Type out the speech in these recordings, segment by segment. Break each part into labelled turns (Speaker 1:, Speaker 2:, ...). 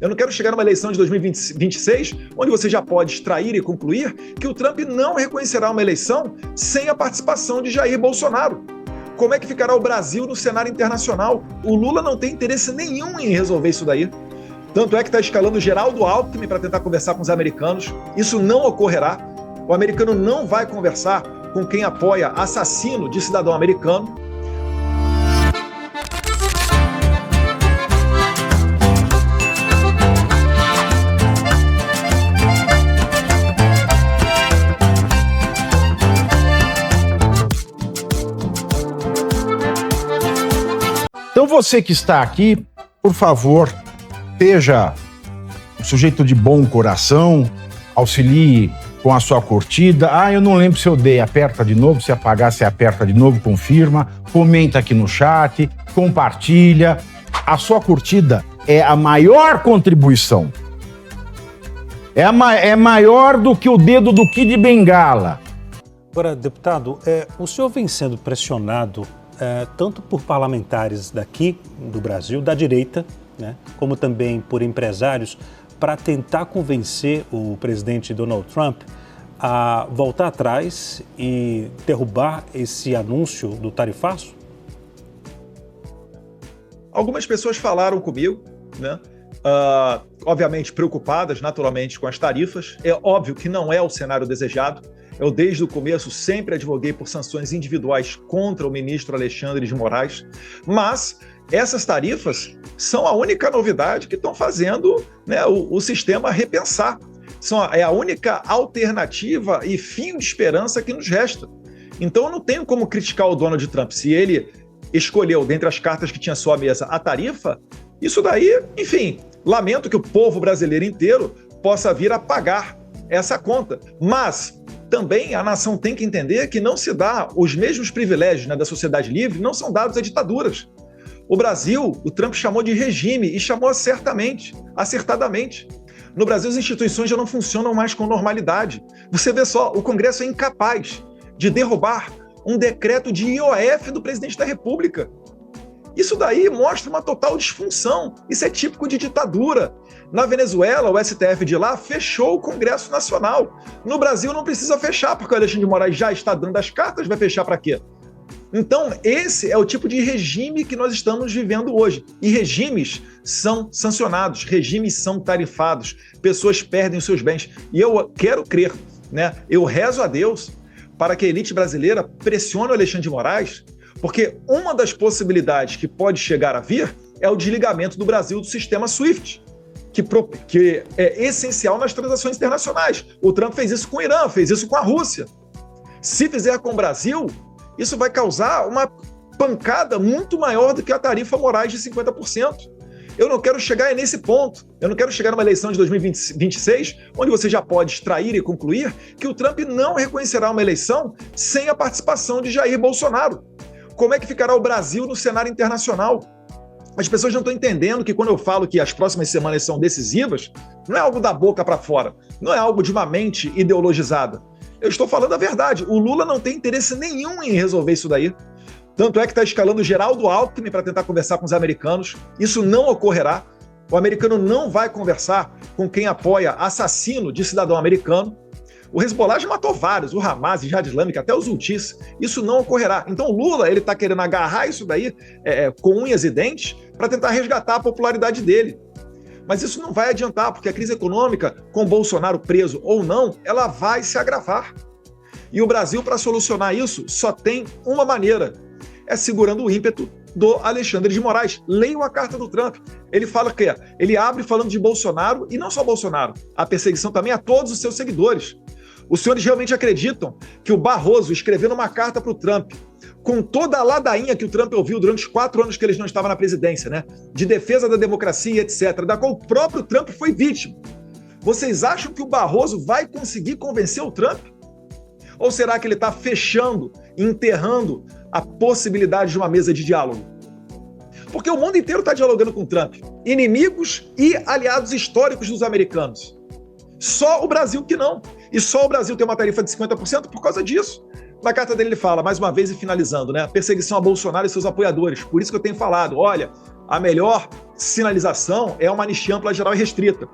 Speaker 1: Eu não quero chegar numa eleição de 2026, onde você já pode extrair e concluir que o Trump não reconhecerá uma eleição sem a participação de Jair Bolsonaro. Como é que ficará o Brasil no cenário internacional? O Lula não tem interesse nenhum em resolver isso daí. Tanto é que está escalando Geraldo Alckmin para tentar conversar com os americanos. Isso não ocorrerá. O americano não vai conversar com quem apoia assassino de cidadão americano.
Speaker 2: Então você que está aqui, por favor, seja um sujeito de bom coração, auxilie com a sua curtida. Eu não lembro se eu dei, aperta de novo, se apagar, você aperta de novo, confirma, comenta aqui no chat, compartilha. A sua curtida é a maior contribuição. É maior do que o dedo do Kid Bengala.
Speaker 3: Agora, deputado, o senhor vem sendo pressionado tanto por parlamentares daqui do Brasil, da direita, né, como também por empresários, para tentar convencer o presidente Donald Trump a voltar atrás e derrubar esse anúncio do tarifaço?
Speaker 1: Algumas pessoas falaram comigo, né? Obviamente preocupadas, naturalmente, com as tarifas. É óbvio que não é o cenário desejado. Eu, desde o começo, sempre advoguei por sanções individuais contra o ministro Alexandre de Moraes, mas essas tarifas são a única novidade que estão fazendo, né, o sistema repensar. É a única alternativa e fio de esperança que nos resta. Então, eu não tenho como criticar o Donald Trump. Se ele escolheu, dentre as cartas que tinha à sua mesa, a tarifa, isso daí, enfim, lamento que o povo brasileiro inteiro possa vir a pagar essa conta. Mas também a nação tem que entender que não se dá os mesmos privilégios, né, da sociedade livre, não são dados a ditaduras. O Brasil, o Trump chamou de regime e chamou acertadamente. No Brasil, as instituições já não funcionam mais com normalidade. Você vê só, o Congresso é incapaz de derrubar um decreto de IOF do presidente da República. Isso daí mostra uma total disfunção. Isso é típico de ditadura. Na Venezuela, o STF de lá fechou o Congresso Nacional. No Brasil não precisa fechar, porque o Alexandre de Moraes já está dando as cartas, vai fechar para quê? Então, esse é o tipo de regime que nós estamos vivendo hoje. E regimes são sancionados, regimes são tarifados, pessoas perdem os seus bens. E eu quero crer, né? Eu rezo a Deus para que a elite brasileira pressione o Alexandre de Moraes, porque uma das possibilidades que pode chegar a vir é o desligamento do Brasil do sistema SWIFT, que é essencial nas transações internacionais. O Trump fez isso com o Irã, fez isso com a Rússia. Se fizer com o Brasil, isso vai causar uma pancada muito maior do que a tarifa Moraes de 50%. Eu não quero chegar nesse ponto. Eu não quero chegar numa eleição de 2026, onde você já pode extrair e concluir que o Trump não reconhecerá uma eleição sem a participação de Jair Bolsonaro. Como é que ficará o Brasil no cenário internacional? As pessoas não estão entendendo que quando eu falo que as próximas semanas são decisivas, não é algo da boca para fora, não é algo de uma mente ideologizada. Eu estou falando a verdade. O Lula não tem interesse nenhum em resolver isso daí. Tanto é que está escalando Geraldo Alckmin para tentar conversar com os americanos. Isso não ocorrerá. O americano não vai conversar com quem apoia assassino de cidadão americano. O Hezbollah já matou vários, o Hamas, Jihad Islâmica, até os Houthis. Isso não ocorrerá. Então o Lula está querendo agarrar isso daí com unhas e dentes para tentar resgatar a popularidade dele. Mas isso não vai adiantar, porque a crise econômica, com Bolsonaro preso ou não, ela vai se agravar. E o Brasil, para solucionar isso, só tem uma maneira: é segurando o ímpeto do Alexandre de Moraes. Leiam a carta do Trump. Ele fala que ele abre falando de Bolsonaro, e não só Bolsonaro, a perseguição também a todos os seus seguidores. Os senhores realmente acreditam que o Barroso, escrevendo uma carta para o Trump, com toda a ladainha que o Trump ouviu durante os 4 anos que ele não estava na presidência, né, de defesa da democracia, etc., da qual o próprio Trump foi vítima, vocês acham que o Barroso vai conseguir convencer o Trump? Ou será que ele está fechando, enterrando a possibilidade de uma mesa de diálogo? Porque o mundo inteiro está dialogando com o Trump, inimigos e aliados históricos dos americanos. Só o Brasil que não. E só o Brasil tem uma tarifa de 50% por causa disso. Na carta dele ele fala, mais uma vez e finalizando, né? Perseguição a Bolsonaro e seus apoiadores. Por isso que eu tenho falado, olha, a melhor sinalização é uma anistia ampla, geral e restrita.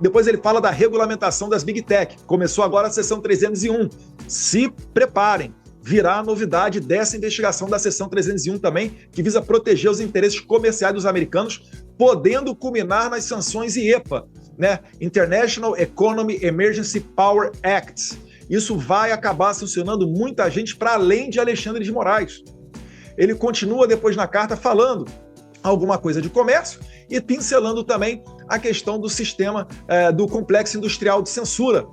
Speaker 1: Depois ele fala da regulamentação das Big Tech. Começou agora a sessão 301. Se preparem, virá a novidade dessa investigação da sessão 301 também, que visa proteger os interesses comerciais dos americanos, podendo culminar nas sanções IEPA, né? International Economy Emergency Power Act. Isso vai acabar sancionando muita gente para além de Alexandre de Moraes. Ele continua depois na carta falando alguma coisa de comércio e pincelando também a questão do sistema do complexo industrial de censura.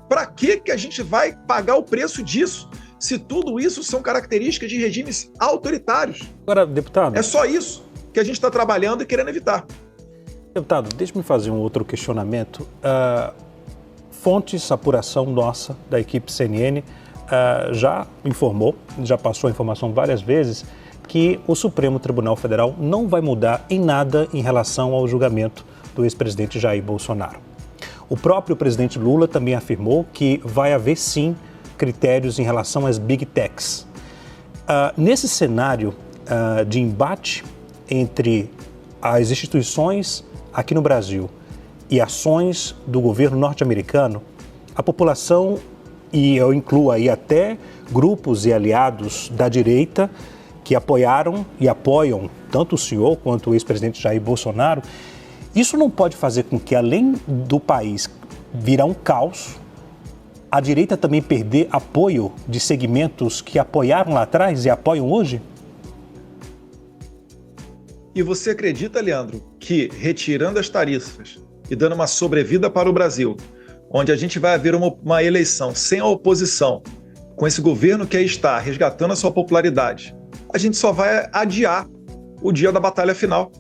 Speaker 1: Para que a gente vai pagar o preço disso, se tudo isso são características de regimes autoritários?
Speaker 3: Agora, deputado...
Speaker 1: É só isso que a gente está trabalhando e querendo evitar.
Speaker 3: Deputado, deixe-me fazer um outro questionamento. Fontes, apuração nossa, da equipe CNN, já informou, já passou a informação várias vezes, que o Supremo Tribunal Federal não vai mudar em nada em relação ao julgamento do ex-presidente Jair Bolsonaro. O próprio presidente Lula também afirmou que vai haver, sim, critérios em relação às Big Techs. Nesse cenário de embate entre as instituições aqui no Brasil e ações do governo norte-americano, a população, e eu incluo aí até grupos e aliados da direita, que apoiaram e apoiam tanto o senhor quanto o ex-presidente Jair Bolsonaro, isso não pode fazer com que, além do país virar um caos, a direita também perder apoio de segmentos que apoiaram lá atrás e apoiam hoje?
Speaker 1: E você acredita, Leandro, que retirando as tarifas e dando uma sobrevida para o Brasil, onde a gente vai haver uma eleição sem a oposição, com esse governo que aí está resgatando a sua popularidade, a gente só vai adiar o dia da batalha final.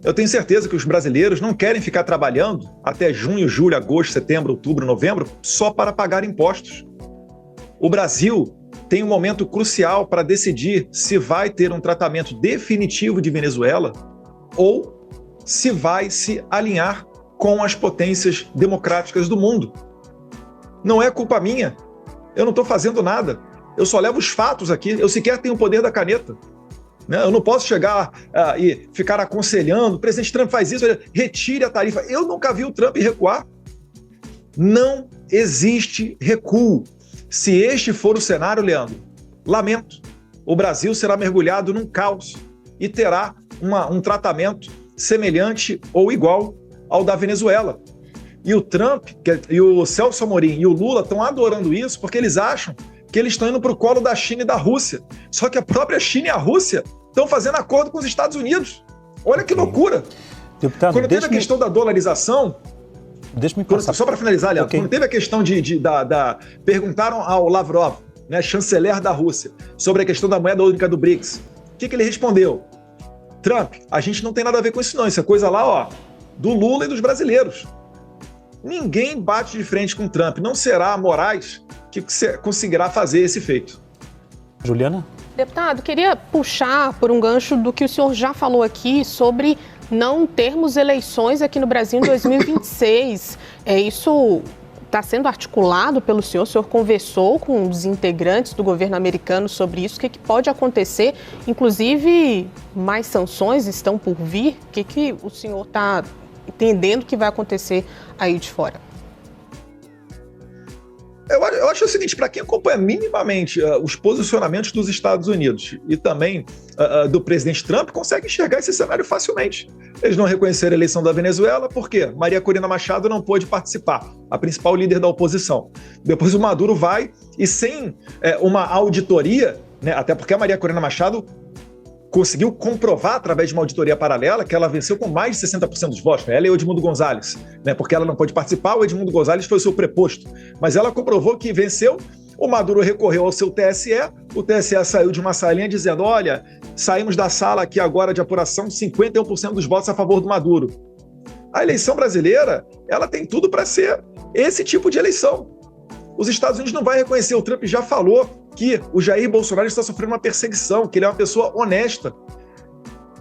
Speaker 1: Eu tenho certeza que os brasileiros não querem ficar trabalhando até junho, julho, agosto, setembro, outubro, novembro, só para pagar impostos. O Brasil tem um momento crucial para decidir se vai ter um tratamento definitivo de Venezuela ou se vai se alinhar com as potências democráticas do mundo. Não é culpa minha. Eu não estou fazendo nada. Eu só levo os fatos aqui. Eu sequer tenho o poder da caneta. Eu não posso chegar e ficar aconselhando, o presidente Trump faz isso, retire a tarifa. Eu nunca vi o Trump recuar. Não existe recuo. Se este for o cenário, Leandro, lamento. O Brasil será mergulhado num caos e terá um tratamento semelhante ou igual ao da Venezuela. E o Trump, e o Celso Amorim e o Lula estão adorando isso porque eles acham que eles estão indo para o colo da China e da Rússia. Só que a própria China e a Rússia estão fazendo acordo com os Estados Unidos. Olha que loucura.
Speaker 3: Deputado,
Speaker 1: quando teve a questão da dolarização...
Speaker 3: Deixa-me passar.
Speaker 1: Só para finalizar, Leandro, quando teve a questão perguntaram ao Lavrov, né, chanceler da Rússia, sobre a questão da moeda única do BRICS. O que ele respondeu? Trump, a gente não tem nada a ver com isso não, isso é coisa lá, do Lula e dos brasileiros. Ninguém bate de frente com Trump, não será Moraes que conseguirá fazer esse feito.
Speaker 3: Juliana?
Speaker 4: Deputado, queria puxar por um gancho do que o senhor já falou aqui sobre não termos eleições aqui no Brasil em 2026. Isso está sendo articulado pelo senhor? O senhor conversou com os integrantes do governo americano sobre isso? O que pode acontecer? Inclusive, mais sanções estão por vir? O que o senhor está entendendo que vai acontecer aí de fora?
Speaker 1: Eu acho o seguinte, para quem acompanha minimamente os posicionamentos dos Estados Unidos e também do presidente Trump, consegue enxergar esse cenário facilmente. Eles não reconheceram a eleição da Venezuela, por quê? Maria Corina Machado não pôde participar, a principal líder da oposição. Depois o Maduro vai e sem uma auditoria, né, até porque a Maria Corina Machado conseguiu comprovar, através de uma auditoria paralela, que ela venceu com mais de 60% dos votos. Ela e o Edmundo Gonzalez, né? Porque ela não pôde participar, o Edmundo Gonzalez foi o seu preposto. Mas ela comprovou que venceu, o Maduro recorreu ao seu TSE, o TSE saiu de uma salinha dizendo, olha, saímos da sala aqui agora de apuração, 51% dos votos a favor do Maduro. A eleição brasileira, ela tem tudo para ser esse tipo de eleição. Os Estados Unidos não vai reconhecer, o Trump já falou que o Jair Bolsonaro está sofrendo uma perseguição, que ele é uma pessoa honesta.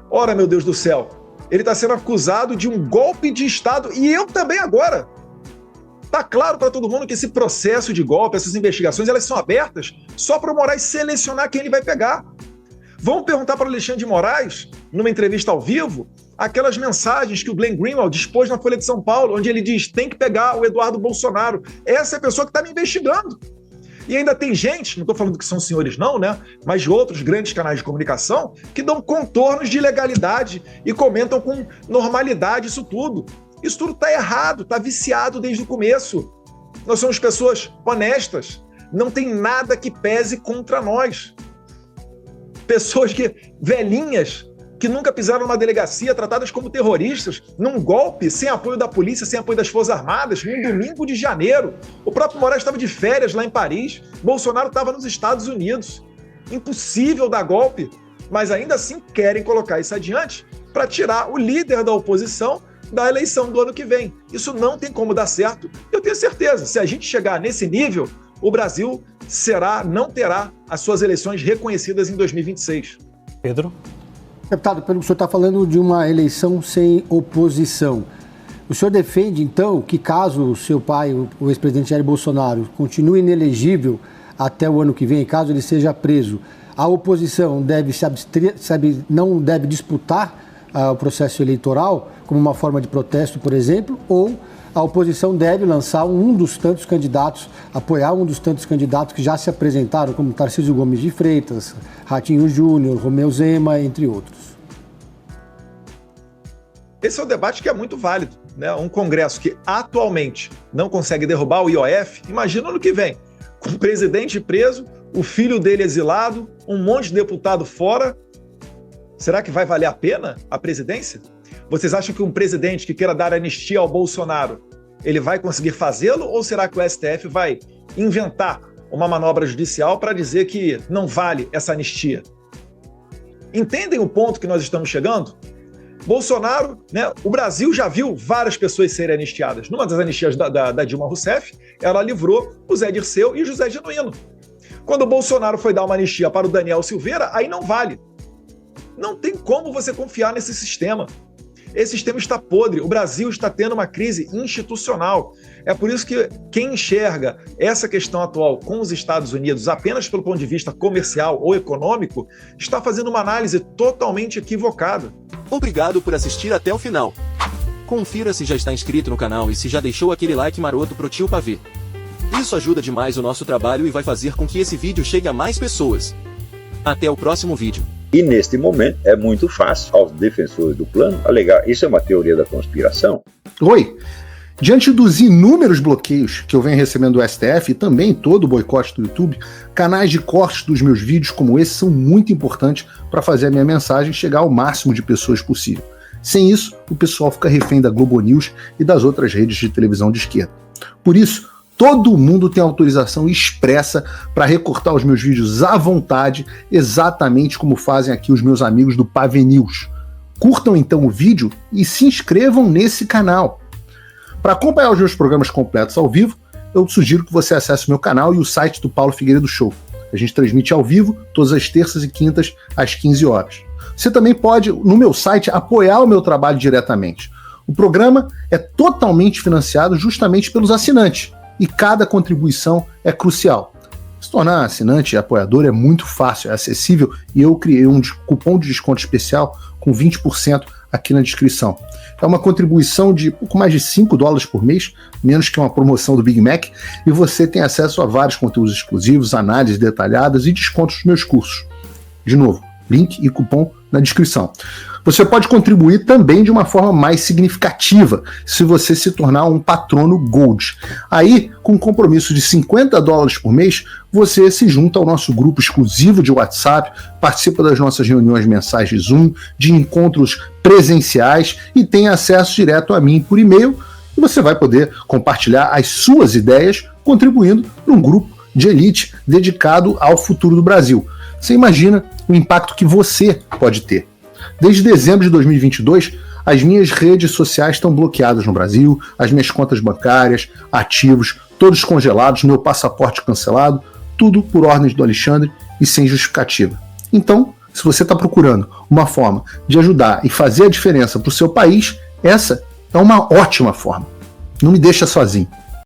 Speaker 1: Ora, meu Deus do céu, ele está sendo acusado de um golpe de Estado, e eu também agora. Está claro para todo mundo que esse processo de golpe, essas investigações, elas são abertas só para o Moraes selecionar quem ele vai pegar. Vão perguntar para o Alexandre de Moraes, numa entrevista ao vivo, aquelas mensagens que o Glenn Greenwald dispôs na Folha de São Paulo, onde ele diz: tem que pegar o Eduardo Bolsonaro. Essa é a pessoa que está me investigando. E ainda tem gente, não estou falando que são senhores não, né? Mas de outros grandes canais de comunicação que dão contornos de ilegalidade e comentam com normalidade isso tudo. Isso tudo está errado, está viciado desde o começo. Nós somos pessoas honestas. Não tem nada que pese contra nós. Pessoas velhinhas, que nunca pisaram numa delegacia, tratadas como terroristas, num golpe, sem apoio da polícia, sem apoio das Forças Armadas, num domingo de janeiro. O próprio Moraes estava de férias lá em Paris, Bolsonaro estava nos Estados Unidos. Impossível dar golpe, mas ainda assim querem colocar isso adiante para tirar o líder da oposição da eleição do ano que vem. Isso não tem como dar certo. Eu tenho certeza, se a gente chegar nesse nível, o Brasil não terá as suas eleições reconhecidas em 2026.
Speaker 3: Pedro?
Speaker 5: Deputado, pelo que o senhor está falando de uma eleição sem oposição, o senhor defende, então, que caso o seu pai, o ex-presidente Jair Bolsonaro, continue inelegível até o ano que vem, caso ele seja preso, a oposição não deve disputar o processo eleitoral como uma forma de protesto, por exemplo, ou a oposição deve lançar um dos tantos candidatos, apoiar um dos tantos candidatos que já se apresentaram, como Tarcísio Gomes de Freitas, Ratinho Júnior, Romeu Zema, entre outros?
Speaker 1: Esse é um debate que é muito válido, né? Um Congresso que atualmente não consegue derrubar o IOF, imagina no ano que vem, com o presidente preso, o filho dele exilado, um monte de deputado fora. Será que vai valer a pena a presidência? Vocês acham que um presidente que queira dar anistia ao Bolsonaro, ele vai conseguir fazê-lo? Ou será que o STF vai inventar uma manobra judicial para dizer que não vale essa anistia? Entendem o ponto que nós estamos chegando? Bolsonaro, né, o Brasil já viu várias pessoas serem anistiadas. Numa das anistias da Dilma Rousseff, ela livrou o Zé Dirceu e o José Genuíno. Quando o Bolsonaro foi dar uma anistia para o Daniel Silveira, aí não vale. Não tem como você confiar nesse sistema. Esse sistema está podre, o Brasil está tendo uma crise institucional. É por isso que quem enxerga essa questão atual com os Estados Unidos apenas pelo ponto de vista comercial ou econômico, está fazendo uma análise totalmente equivocada.
Speaker 6: Obrigado por assistir até o final. Confira se já está inscrito no canal e se já deixou aquele like maroto pro tio Pavê. Isso ajuda demais o nosso trabalho e vai fazer com que esse vídeo chegue a mais pessoas. Até o próximo vídeo.
Speaker 7: E neste momento é muito fácil aos defensores do plano alegar isso é uma teoria da conspiração.
Speaker 8: Oi, diante dos inúmeros bloqueios que eu venho recebendo do STF e também todo o boicote do YouTube, canais de cortes dos meus vídeos como esse são muito importantes para fazer a minha mensagem chegar ao máximo de pessoas possível. Sem isso, o pessoal fica refém da Globo News e das outras redes de televisão de esquerda. Por isso, todo mundo tem autorização expressa para recortar os meus vídeos à vontade, exatamente como fazem aqui os meus amigos do Pavê News. Curtam então o vídeo e se inscrevam nesse canal. Para acompanhar os meus programas completos ao vivo, eu sugiro que você acesse o meu canal e o site do Paulo Figueiredo Show. A gente transmite ao vivo todas as terças e quintas às 15 horas. Você também pode, no meu site, apoiar o meu trabalho diretamente. O programa é totalmente financiado justamente pelos assinantes. E cada contribuição é crucial. Se tornar assinante e apoiador é muito fácil, é acessível e eu criei um cupom de desconto especial com 20% aqui na descrição. É uma contribuição de pouco mais de $5 por mês, menos que uma promoção do Big Mac, e você tem acesso a vários conteúdos exclusivos, análises detalhadas e descontos dos meus cursos. De novo, link e cupom na descrição. Você pode contribuir também de uma forma mais significativa se você se tornar um patrono Gold. Aí, com um compromisso de $50 por mês, você se junta ao nosso grupo exclusivo de WhatsApp, participa das nossas reuniões mensais de Zoom, de encontros presenciais e tem acesso direto a mim por e-mail. E você vai poder compartilhar as suas ideias contribuindo para um grupo de elite dedicado ao futuro do Brasil. Você imagina o impacto que você pode ter. Desde dezembro de 2022, as minhas redes sociais estão bloqueadas no Brasil, as minhas contas bancárias, ativos, todos congelados, meu passaporte cancelado, tudo por ordens do Alexandre e sem justificativa. Então, se você está procurando uma forma de ajudar e fazer a diferença para o seu país, essa é uma ótima forma. Não me deixa sozinho.